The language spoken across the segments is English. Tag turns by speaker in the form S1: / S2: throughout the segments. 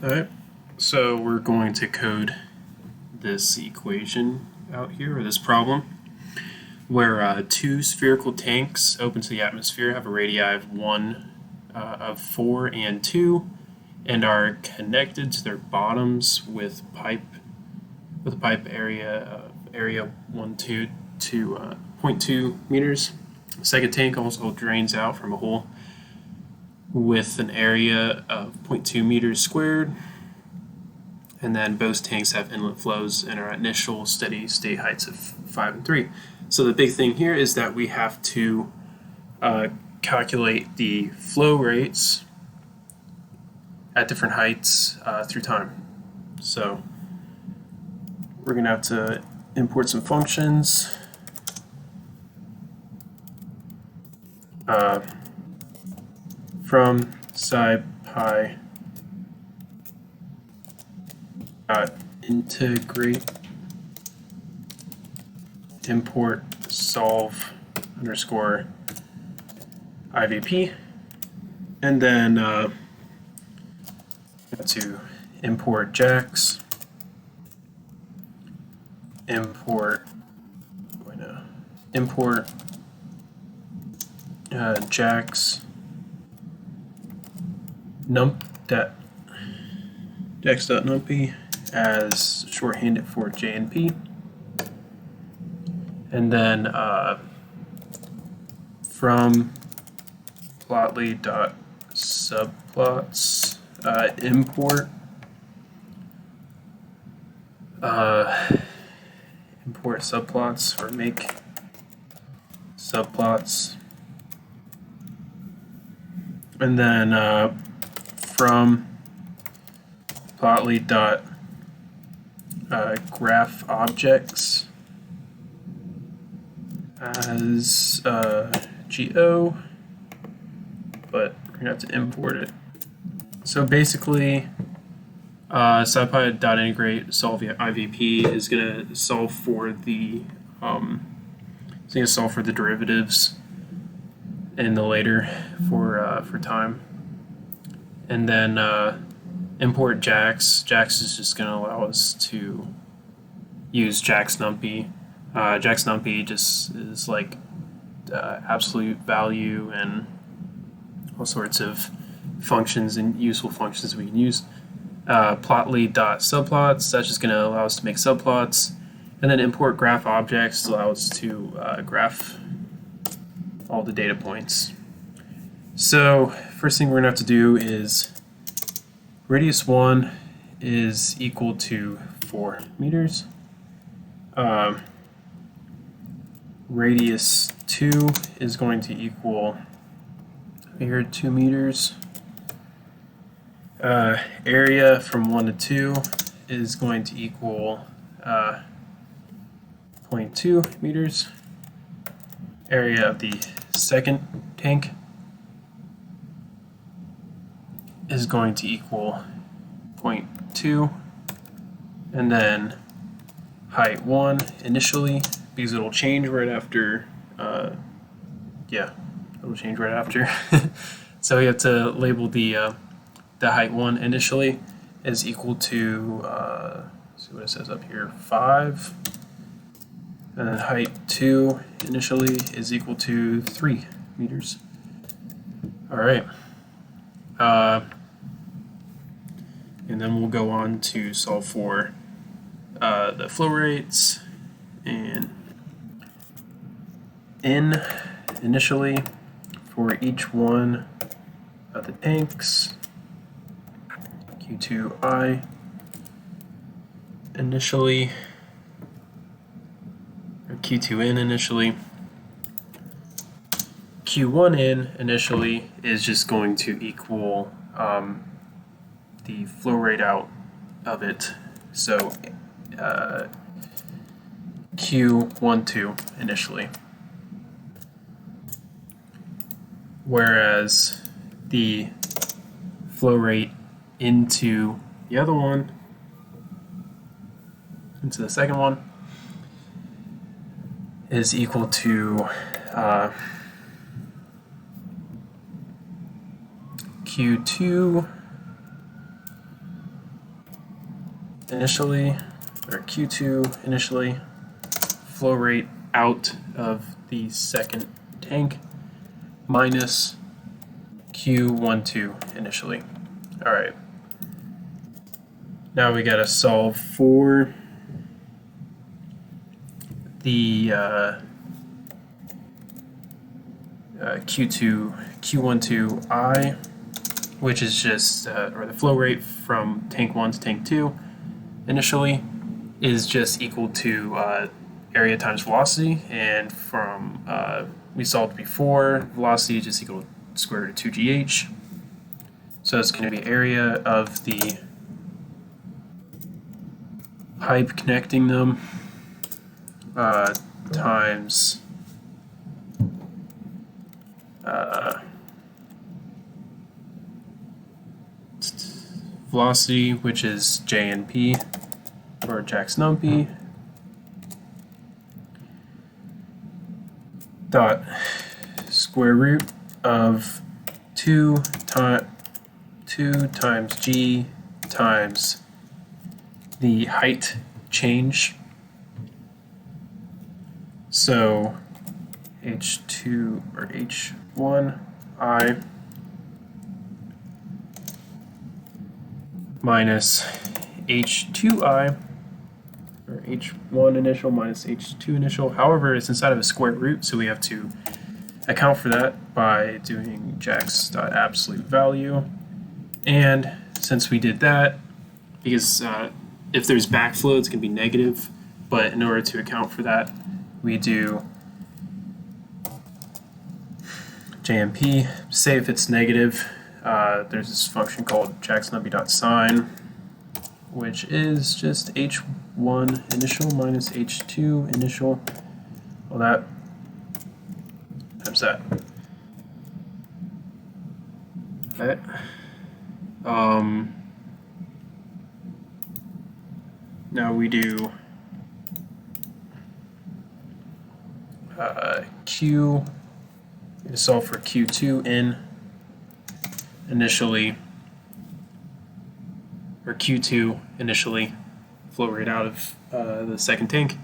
S1: Alright, so we're going to code this equation out here, or this problem, where two spherical tanks open to the atmosphere have a radii of 4 and 2, and are connected to their bottoms with a pipe area 1 2 to 0.2 meters. The second tank also drains out from a hole with an area of 0.2 meters squared, and then both tanks have inlet flows and are at initial steady state heights of 5 and 3. So the big thing here is that we have to calculate the flow rates at different heights through time. So we're going to have to import some functions. From SciPy integrate import solve underscore IVP, and then have to import JAX, import JAX jax.numpy as shorthanded for JNP, and then from plotly.subplots import subplots, or make subplots, and then from plotly.graph objects as GO, but we're gonna have to import it. So basically, SciPy.integrate solve IVP is gonna solve for the derivatives in the later for time, and then import JAX. JAX is just going to allow us to use JAX.numpy. JAX.numpy just is like absolute value and all sorts of functions and useful functions we can use. Plotly.subplots, that's just going to allow us to make subplots. And then import graph objects to allow us to graph all the data points. So first thing we're going to have to do is radius 1 is equal to 4 meters. Radius 2 is going to equal here 2 meters. Area from 1 to 2 is going to equal 0.2 meters. Area of the second tank is going to equal 0.2, and then height 1 initially, because it'll change right after, it'll change right after. So we have to label the height 1 initially is equal to, see what it says up here, 5, and then height 2 initially is equal to 3 meters. All right. And then we'll go on to solve for the flow rates, and N initially for each one of the tanks, Q2I initially, or Q2N initially. Q1N initially is just going to equal the flow rate out of it, so Q12 initially, whereas the flow rate into the other one, into the second one, is equal to Q2 initially, or Q2 initially, flow rate out of the second tank, minus Q12 initially. All right. Now we gotta solve for the Q12I, which is just, or the flow rate from tank 1 to tank 2 initially is just equal to area times velocity, and from we solved before, velocity is just equal to square root of 2gh. So it's going to be area of the pipe connecting them times velocity, which is J and P, or Jackson P, dot square root of 2 times G times the height change. So H2 or H1I minus H2I, or H1 initial minus H2 initial. However, it's inside of a square root, so we have to account for that by doing Jax.absolute value. And since we did that, because if there's backflow, it's going to be negative, but in order to account for that, we do JMP. Say if it's negative, there's this function called Jackson.sine, which is just H1 initial minus H2 initial, all that times that. Okay. Now we do Q, we solve for Q2 in initially, or Q2 initially, flow rate out of the second tank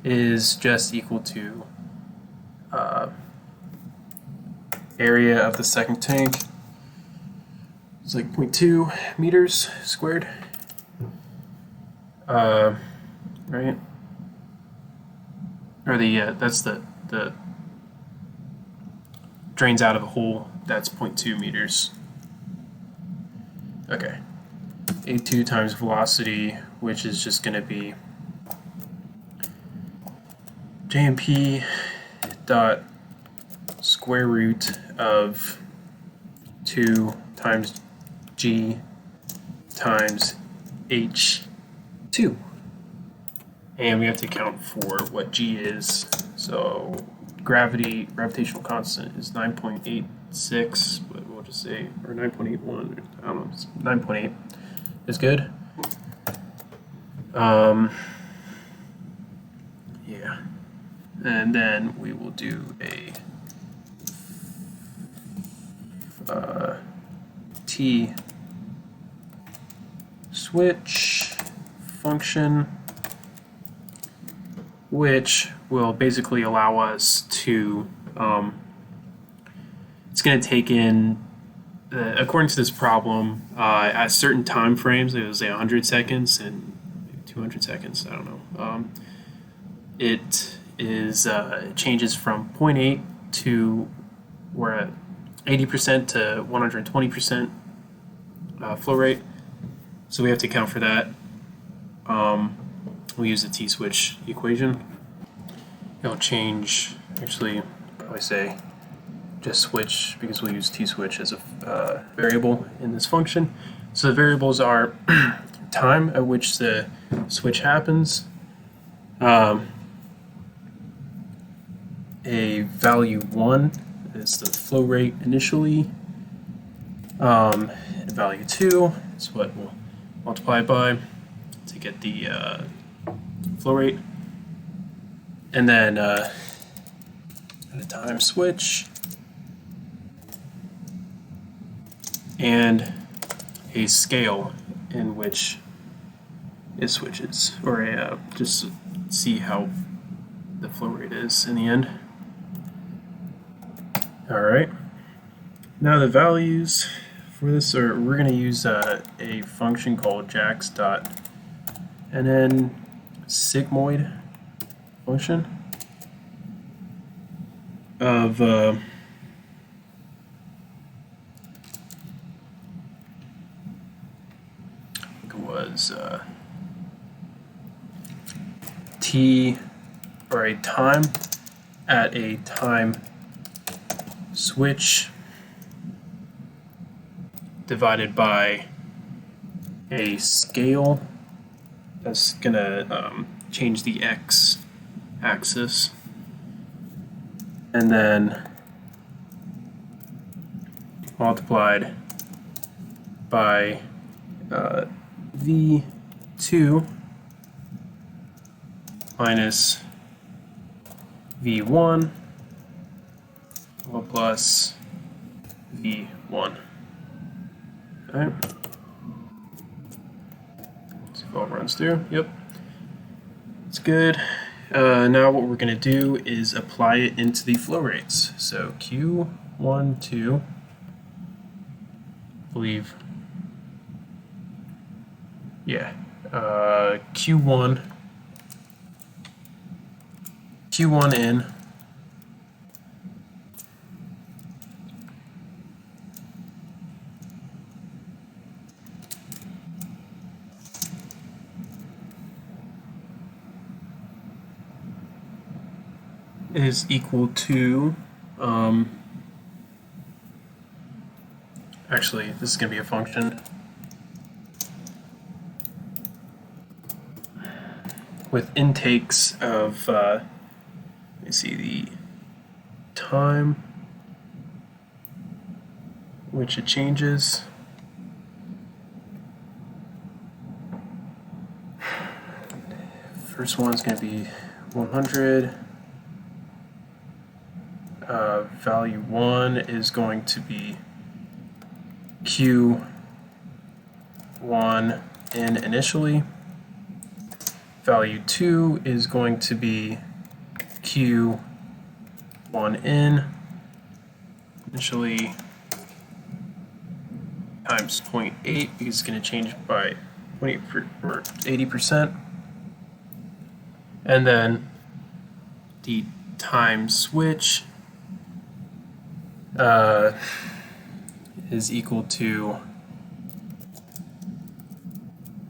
S1: is just equal to area of the second tank. It's like 0.2 meters squared. Right? Or that's the drains out of a hole, that's 0.2 meters. Okay. A2 times velocity, which is just going to be JMP dot square root of 2 times G times H2. And we have to account for what G is. So gravitational constant is 9.86, but we'll just say, or 9.81, I don't know, 9.8 is good. Yeah. And then we will do a T switch function, which will basically allow us to, it's going to take in, according to this problem, at certain time frames, it was like 100 seconds and 200 seconds, I don't know. It is, it changes from 0.8 to, we're at 80% to 120% flow rate. So we have to account for that. We use the T-switch equation. It'll change, actually, probably say just switch, because we'll use T-switch as a variable in this function. So the variables are time at which the switch happens, a value 1 is the flow rate initially, and value 2 is what we'll multiply by to get the flow rate, and then a time switch, and a scale in which it switches, or just see how the flow rate is in the end. All right. Now the values for this are, we're going to use a function called jax.nn sigmoid function of was t, or a time at a time switch divided by a scale that's gonna change the x-axis, and then multiplied by v2 minus v1 plus v1. Alright. See if all runs through. Yep. It's good. Now what we're going to do is apply it into the flow rates. So Q1, 2, I believe, yeah, Q1 in, is equal to, actually, this is going to be a function with intakes of, let me see, the time which it changes. First one's going to be 100. Value 1 is going to be Q1 in initially. Value 2 is going to be Q1 in initially times 0.8 because it's going to change by 80%. And then the time switch is equal to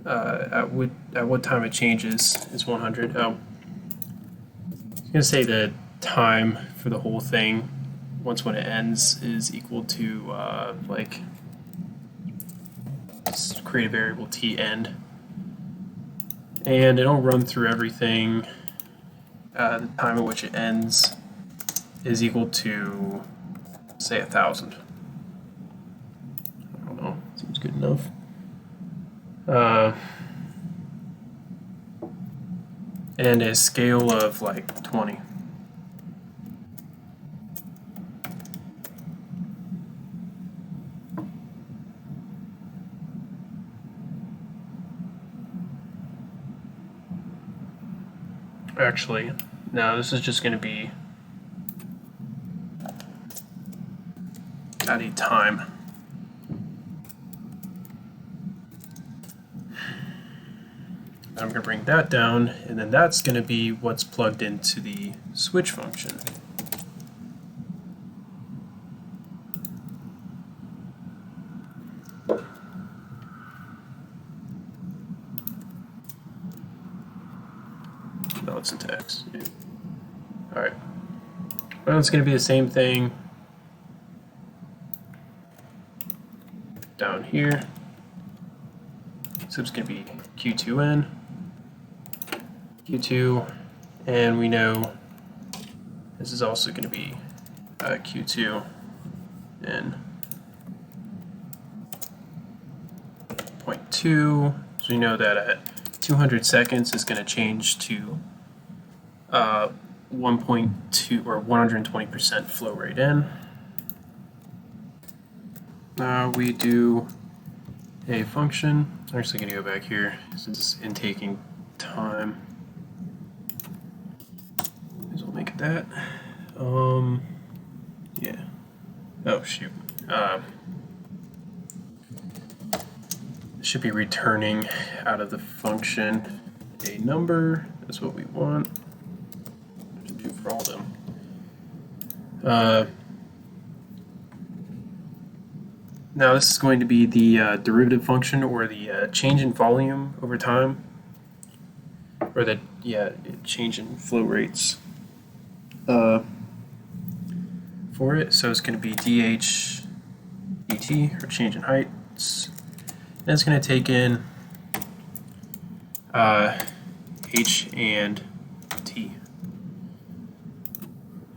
S1: at what time it changes is 100. I was going to say the time for the whole thing once when it ends is equal to like, let's create a variable t end, and it'll run through everything. The time at which it ends is equal to, say, 1,000. I don't know, seems good enough. And a scale of like 20. Actually, no, this is just going to be at a time. I'm going to bring that down, and then that's going to be what's plugged into the switch function. No, it's into X. Yeah. All right. Well, it's going to be the same thing down here. So it's going to be Q2N, Q2, and we know this is also going to be Q2 and 0.2. So we know that at 200 seconds is going to change to 1.2 or 120% flow rate in. Now we do a function I'm actually going to go back here since it's intaking time. Might as well make it that. Yeah. Oh shoot. It should be returning out of the function a number. That's what we want to do for all of them. Now this is going to be the derivative function, or the change in volume over time, or the change in flow rates for it. So it's going to be dh dt, or change in heights, and it's going to take in h and t.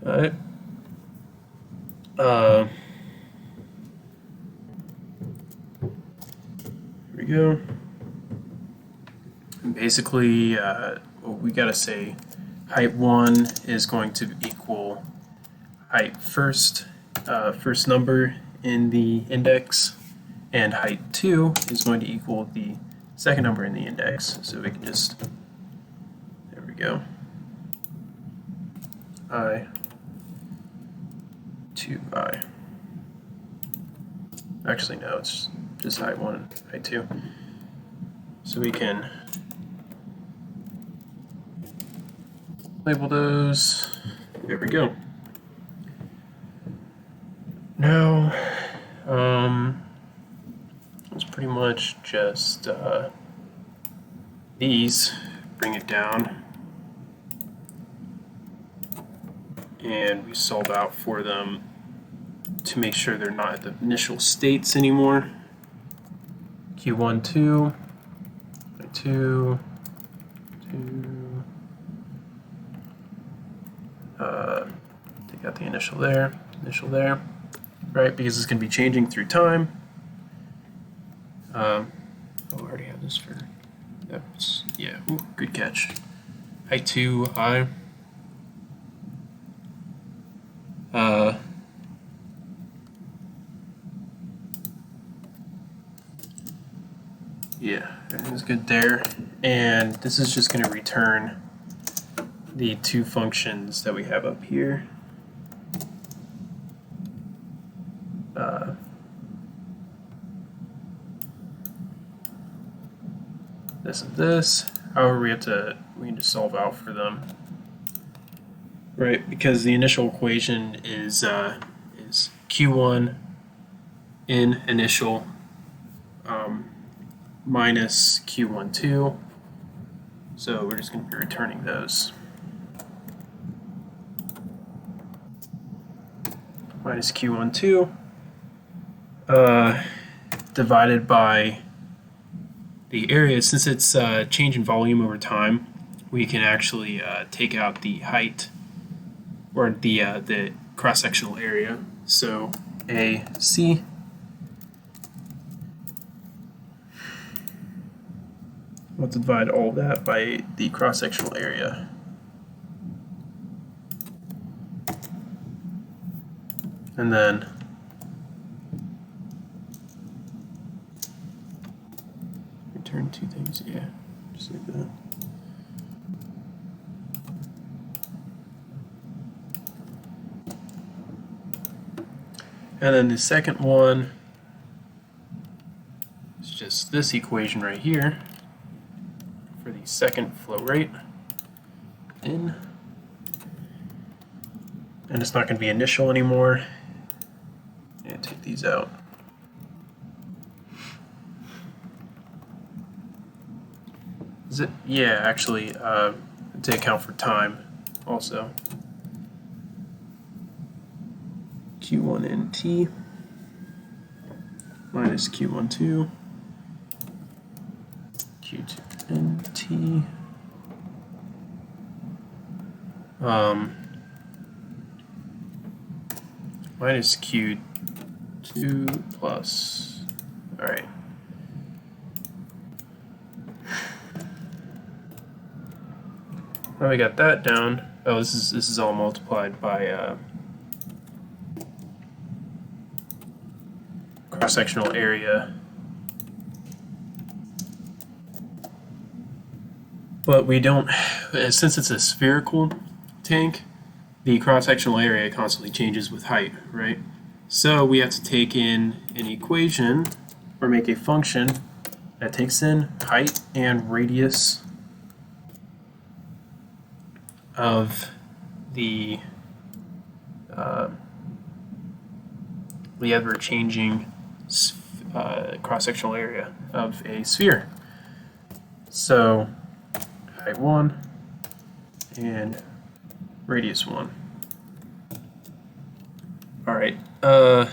S1: All right. Here we go. And basically, we got to say height 1 is going to equal height first number in the index, and height 2 is going to equal the second number in the index. So we can just, there we go, I 2I. Actually, no, it's just height 1 and height 2. So we can label those. There we go. Now, it's pretty much just these, bring it down, and we solve out for them to make sure they're not at the initial states anymore. Q1, 2, 2, 2, take out the initial there, right, because it's going to be changing through time. Oh, I already have this for, that's, yeah, ooh, good catch. Height 2, I. Yeah, everything's good there. And this is just going to return the two functions that we have up here. This and this. However, we need to solve out for them, right? Because the initial equation is Q1 in initial minus Q1, 2. So we're just going to be returning those. Minus Q1, 2 divided by the area. Since it's change in volume over time, we can actually take out the height, or the cross-sectional area. So AC we'll divide all of that by the cross-sectional area. And then return two things, yeah, just like that. And then the second one is just this equation right here for the second flow rate in. And it's not going to be initial anymore. And take these out. Is it? Yeah, actually, to account for time also. Q1 NT minus Q1, 2, Q2 NT. Minus Q2 plus, all right. Now we got that down. Oh, this is all multiplied by cross-sectional area But we don't, since it's a spherical tank, the cross-sectional area constantly changes with height, right? So we have to take in an equation or make a function that takes in height and radius of the ever-changing cross-sectional area of a sphere. So height 1 and radius 1. All right. I'll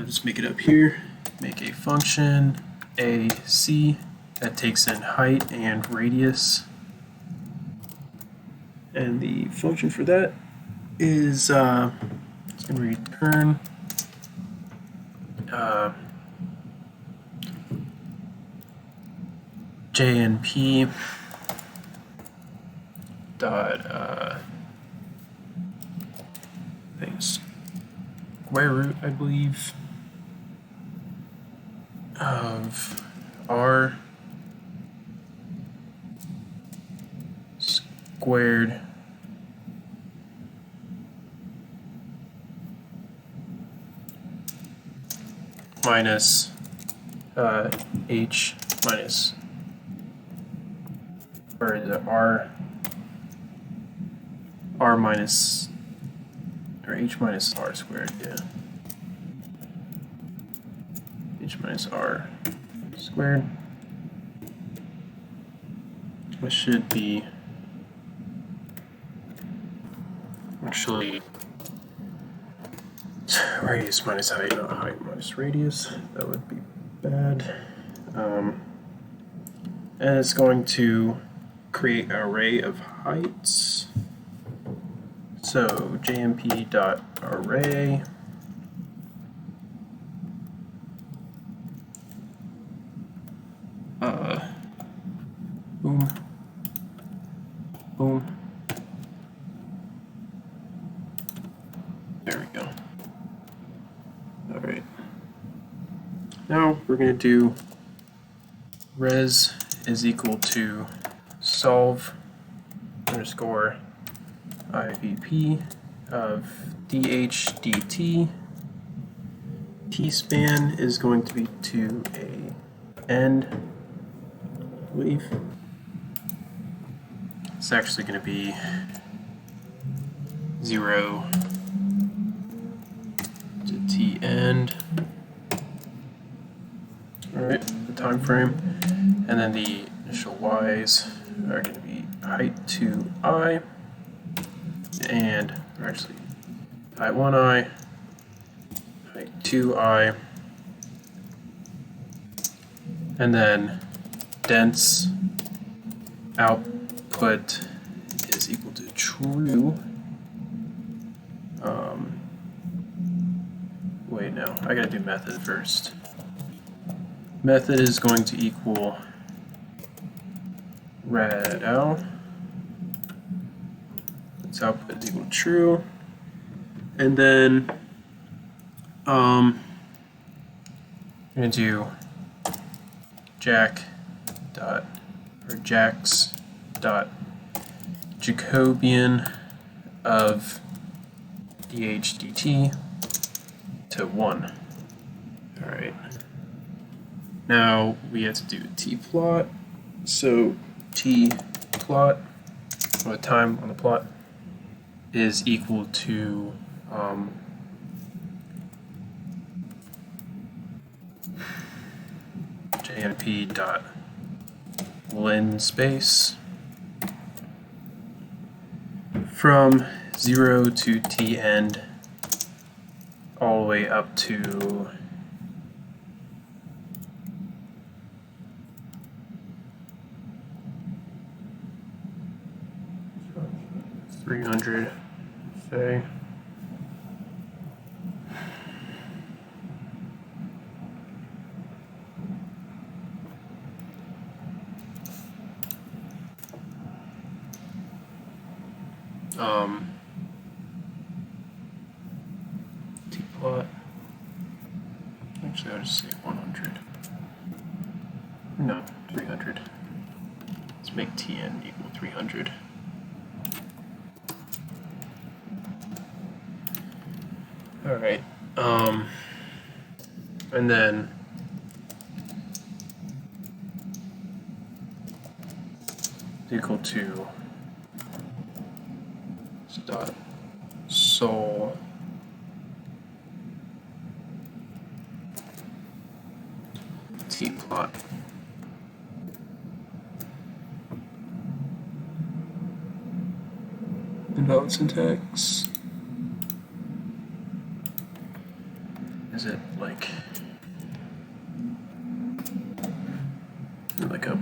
S1: just make it up here. Make a function AC that takes in height and radius. And the function for that is it's going to return JNP dot square root, I believe, of R squared minus H minus, or is it R minus, or H minus R squared, yeah. H minus R squared. This should be actually radius minus height, not height minus radius. That would be bad. And it's going to create an array of heights. So JMP dot array boom, boom. There we go. All right. Now we're going to do res is equal to solve underscore IVP of dH dt. T-span is going to be to a end, I believe. It's actually going to be 0 to T end. Alright, the time frame. And then the initial y's are going to be height to I, and actually height 1i, height 2i, and then dense output is equal to true. Wait, no, I gotta do method first. Method is going to equal rad_l. Its output is equal to true, and then I'm gonna do Jax dot Jacobian of dH dt to 1. All right. Now we have to do t-plot. So t-plot, or the time on the plot, is equal to JNP dot linspace from 0 to t end all the way up to 300, say. T-plot. Actually, I'll just say 100. No, 300. Let's make Tn equal 300. All right, and then equal to dot sol t plot. Invalid syntax. Is it like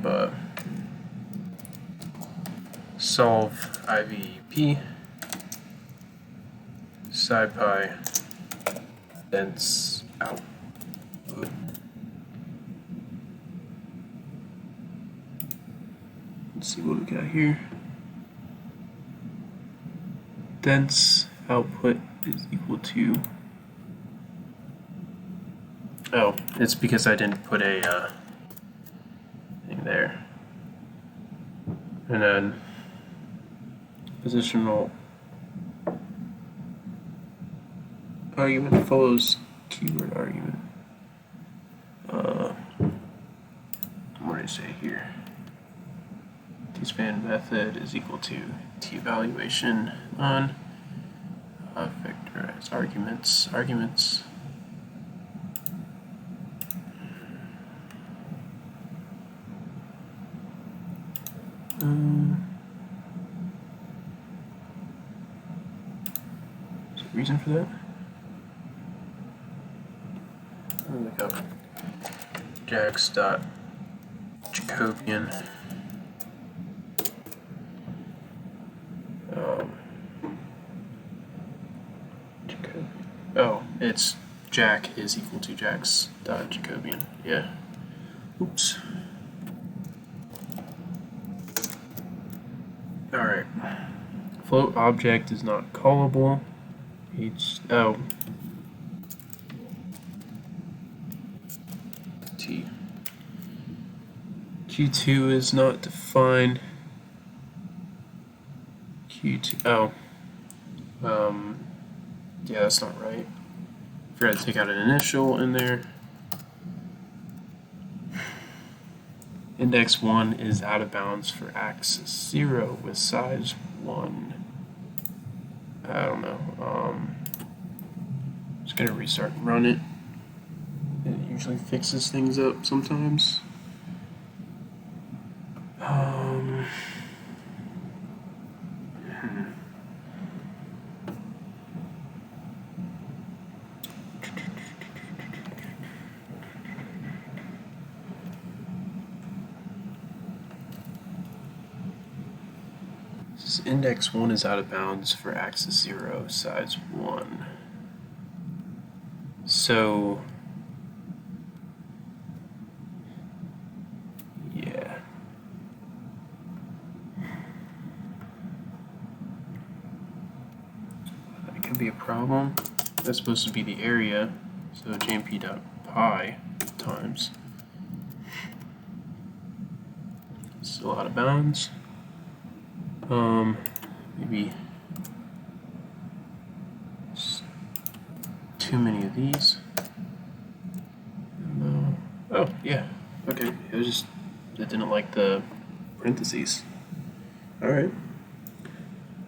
S1: a solve IVP SciPy dense output? Let's see what we got here. Dense output is equal to, oh, it's because I didn't put a thing there. And then positional argument follows keyword argument. What do I say here? Tspan method is equal to t evaluation on vectorized arguments. Is there a reason for that? I'll look up jax.jacobian. Oh, it's Jack is equal to Jax.Jacobian. Yeah. Oops. Alright. Float object is not callable. T. Q2 is not defined. Q2. Yeah, that's not right. Forgot to take out an initial in there. Index 1 is out of bounds for axis 0 with size 1. I don't know. Just gonna restart and run it. It usually fixes things up sometimes. Index 1 is out of bounds for axis 0, size 1. So, yeah. That could be a problem. That's supposed to be the area, so jmp.pi times. Still out of bounds. Maybe too many of these. No. Oh, yeah. Okay. It was just, it didn't like the parentheses. Alright.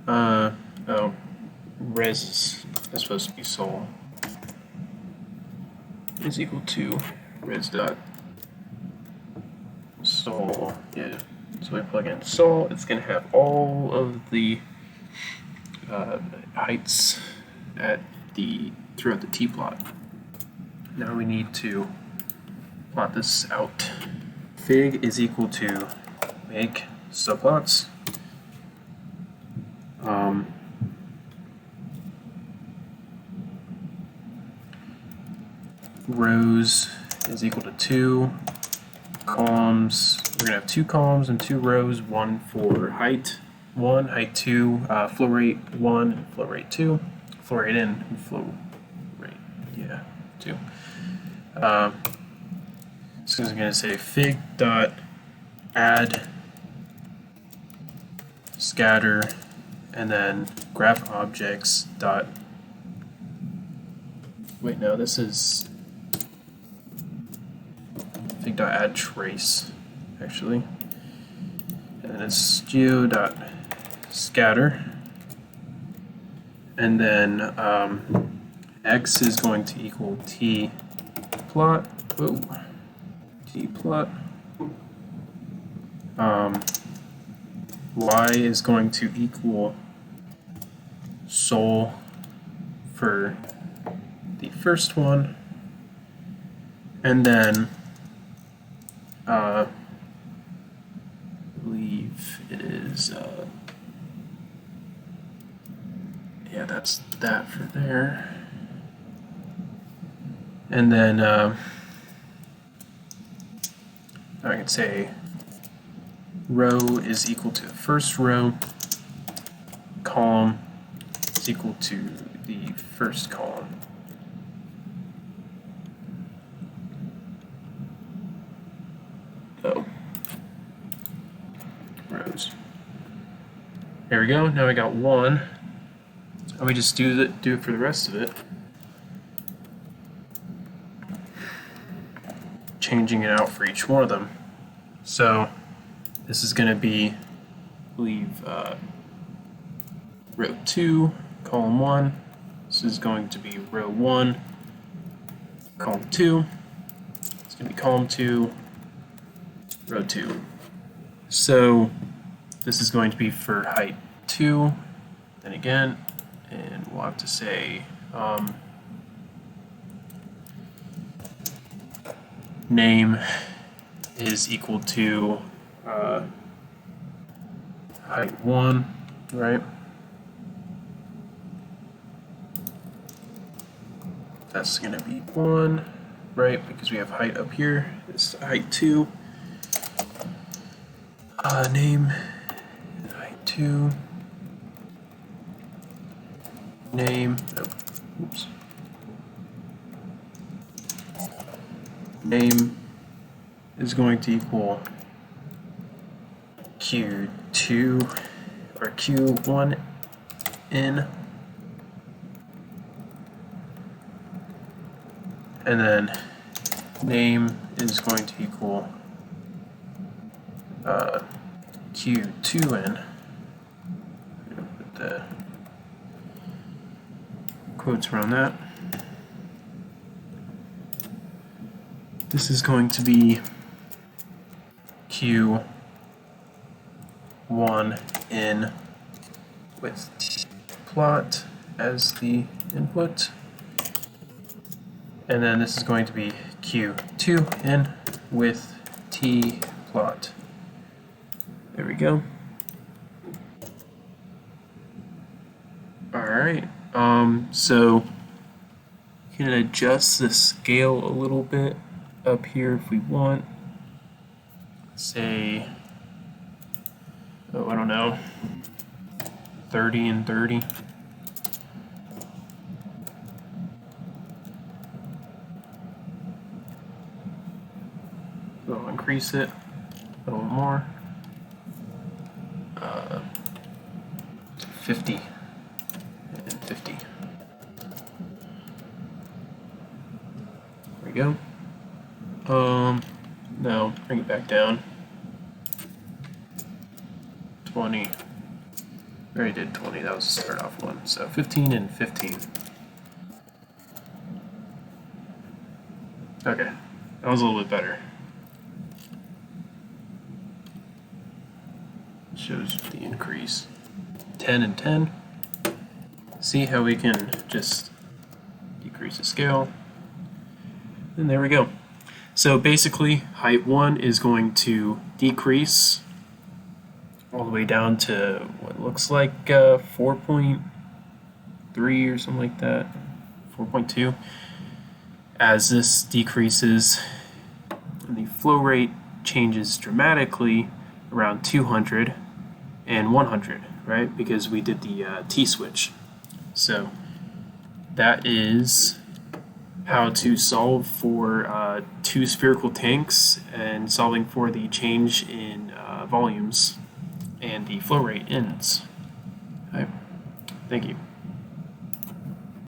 S1: Oh. Res is supposed to be sol. Is equal to res dot sol. Yeah. So we plug in sol, it's going to have all of the heights throughout the t-plot. Now we need to plot this out. Fig is equal to make subplots. Rows is equal to 2. Columns, we're going to have 2 columns and 2 rows, one for height 1, height 2, flow rate 1, and flow rate 2, flow rate in, and flow rate, 2. So I'm going to say fig dot add scatter, and then graph objects dot, wait, no, this is fig dot add trace, actually. And then it's geo dot scatter, and then x is going to equal t plot, t plot. Y is going to equal sol for the first one, and then I believe it is yeah, that's that for there, and then I can say row is equal to the first row, column is equal to the first column. Oh, rows. There we go. Now I got one. Let me just do it for the rest of it. Changing it out for each one of them. So this is going to be, I believe, row 2, column 1. This is going to be row 1, column 2. It's going to be column 2, row 2. So this is going to be for height 2, then again, and we'll have to say name is equal to height 1, right? That's going to be 1, right? Because we have height up here. It's height 2. Name height 2. Name. Oh, oops. Name is going to equal Q2 or Q1 in, and then name is going to equal Q2 in. Put the quotes around that. This is going to be Q1 in with t plot as the input, and then this is going to be Q2 in with t plot. There we go. Alright, so you can adjust the scale a little bit up here if we want. Say, oh, I don't know, 30 and 30. We'll increase it a little more. 50 and 50. There we go. No, bring it back down. 20. We already did 20, that was the start off one. So 15 and 15. Okay, that was a little bit better. Shows the increase. 10 and 10. See how we can just decrease the scale. And there we go. So basically, height 1 is going to decrease all the way down to what looks like 4.3 or something like that, 4.2. As this decreases, the flow rate changes dramatically around 200 and 100, right? Because we did the T-switch. So that is how to solve for two spherical tanks and solving for the change in volumes and the flow rate ends. Okay. Thank you.